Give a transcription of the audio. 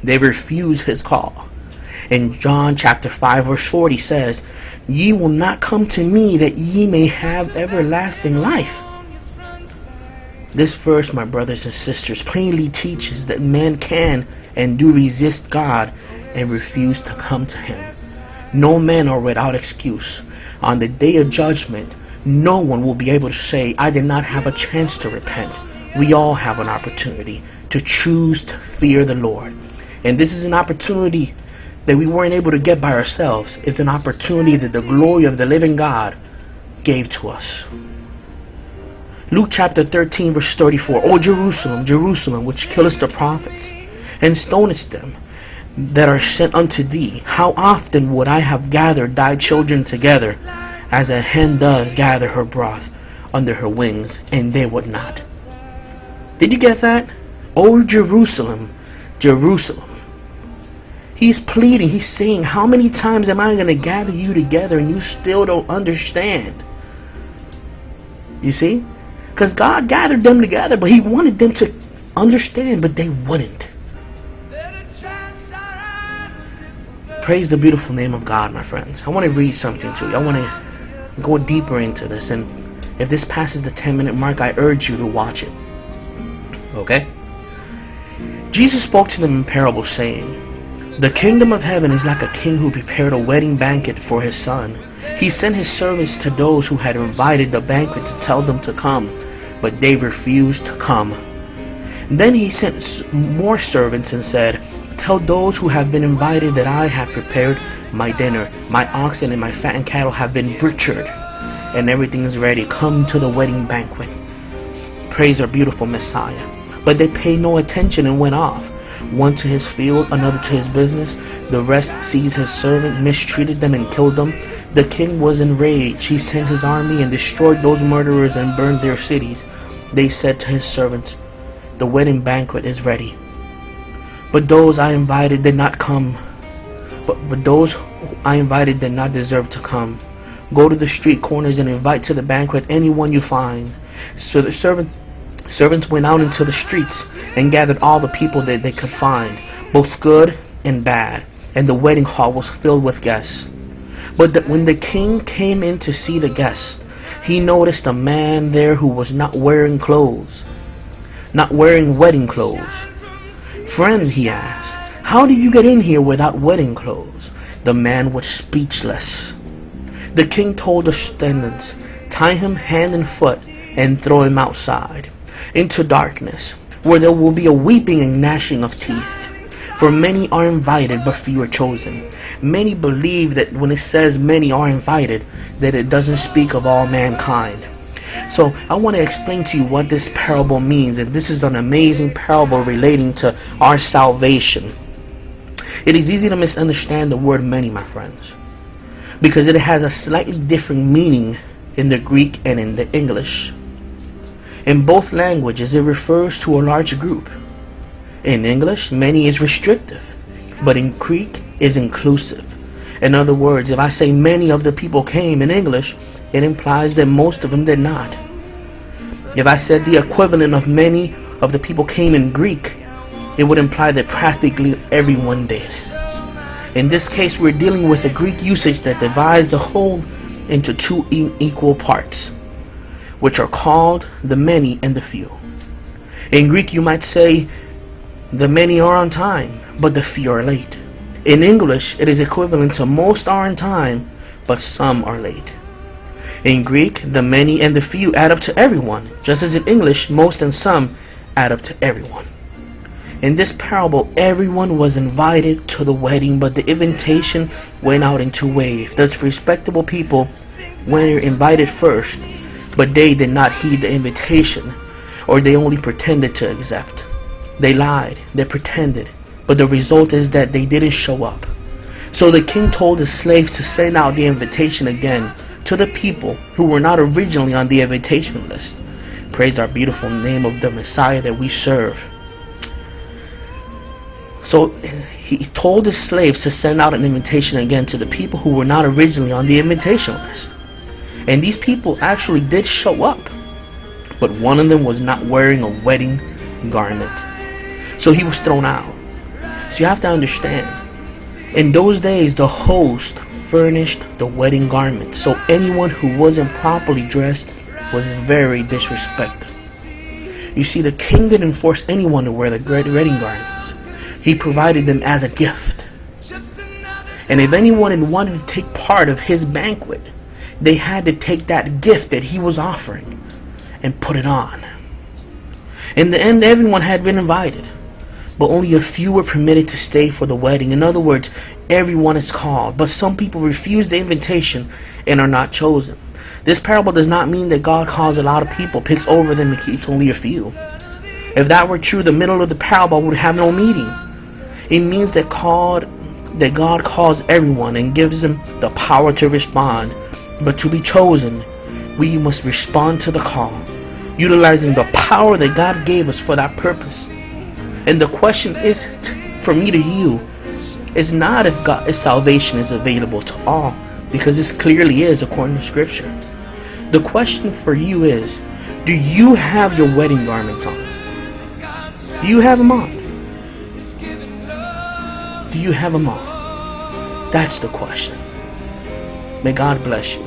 They refused his call. In John chapter 5 verse 40 says, "Ye will not come to me that ye may have everlasting life." This verse, my brothers and sisters, plainly teaches that man can and do resist God and refuse to come to him. No men are without excuse. On the day of judgment, no one will be able to say, "I did not have a chance to repent." We all have an opportunity to choose to fear the Lord. And this is an opportunity that we weren't able to get by ourselves. It's an opportunity that the glory of the living God gave to us. Luke chapter 13 verse 34, "O Jerusalem, Jerusalem, which killest the prophets, and stonest them that are sent unto thee, how often would I have gathered thy children together, as a hen does gather her broth under her wings, and they would not." Did you get that? "O Jerusalem, Jerusalem." He's pleading, he's saying, how many times am I going to gather you together and you still don't understand? You see? Because God gathered them together, but he wanted them to understand, but they wouldn't. Praise the beautiful name of God, my friends. I want to read something to you. I want to go deeper into this. And if this passes the 10-minute mark, I urge you to watch it. Okay? Jesus spoke to them in parables, saying, "The kingdom of heaven is like a king who prepared a wedding banquet for his son. He sent his servants to those who had invited the banquet to tell them to come, but they refused to come. Then he sent more servants and said, 'Tell those who have been invited that I have prepared my dinner. My oxen and my fattened cattle have been butchered, and everything is ready. Come to the wedding banquet.' Praise our beautiful Messiah. But they paid no attention and went off, one to his field, another to his business. The rest seized his servant, mistreated them, and killed them. The king was enraged. He sent his army and destroyed those murderers and burned their cities. They said to his servants, 'The wedding banquet is ready, but those I invited did not come. But those I invited did not deserve to come. Go to the street corners and invite to the banquet anyone you find.' So the servants went out into the streets and gathered all the people that they could find, both good and bad, and the wedding hall was filled with guests. But when the king came in to see the guests, he noticed a man there who was not wearing wedding clothes. 'Friend,' he asked, 'how did you get in here without wedding clothes?' The man was speechless. The king told the attendants, 'Tie him hand and foot and throw him outside into darkness, where there will be a weeping and gnashing of teeth. For many are invited, but few are chosen.'" Many believe that when it says many are invited, that it doesn't speak of all mankind. So I want to explain to you what this parable means, and this is an amazing parable relating to our salvation. It is easy to misunderstand the word many, my friends, because it has a slightly different meaning in the Greek and in the English. In both languages, it refers to a large group. In English, many is restrictive, but in Greek is inclusive. In other words, if I say many of the people came in English, it implies that most of them did not. If I said the equivalent of many of the people came in Greek, it would imply that practically everyone did. In this case, we're dealing with a Greek usage that divides the whole into two equal parts, which are called the many and the few. In Greek, you might say, the many are on time, but the few are late. In English, it is equivalent to most are on time, but some are late. In Greek, the many and the few add up to everyone, just as in English, most and some add up to everyone. In this parable, everyone was invited to the wedding, but the invitation went out in two ways. Thus, respectable people were invited first, but they did not heed the invitation, or they only pretended to accept. They lied, they pretended, but the result is that they didn't show up. So the king told his slaves to send out the invitation again to the people who were not originally on the invitation list. Praise our beautiful name of the Messiah that we serve. So he told his slaves to send out an invitation again to the people who were not originally on the invitation list. And these people actually did show up, but one of them was not wearing a wedding garment. So he was thrown out. So you have to understand, in those days, the host furnished the wedding garments. So anyone who wasn't properly dressed was very disrespected. You see, the king didn't force anyone to wear the wedding garments. He provided them as a gift. And if anyone wanted to take part of his banquet, they had to take that gift that he was offering and put it on. In the end, everyone had been invited, but only a few were permitted to stay for the wedding. In other words, everyone is called, but some people refuse the invitation and are not chosen. This parable does not mean that God calls a lot of people, picks over them, and keeps only a few. If that were true, the middle of the parable would have no meaning. It means that God calls everyone and gives them the power to respond. But to be chosen, we must respond to the call, utilizing the power that God gave us for that purpose. And the question is, for me to you, is not if salvation is available to all, because this clearly is according to Scripture. The question for you is, do you have your wedding garments on? Do you have them on? Do you have them on? That's the question. May God bless you.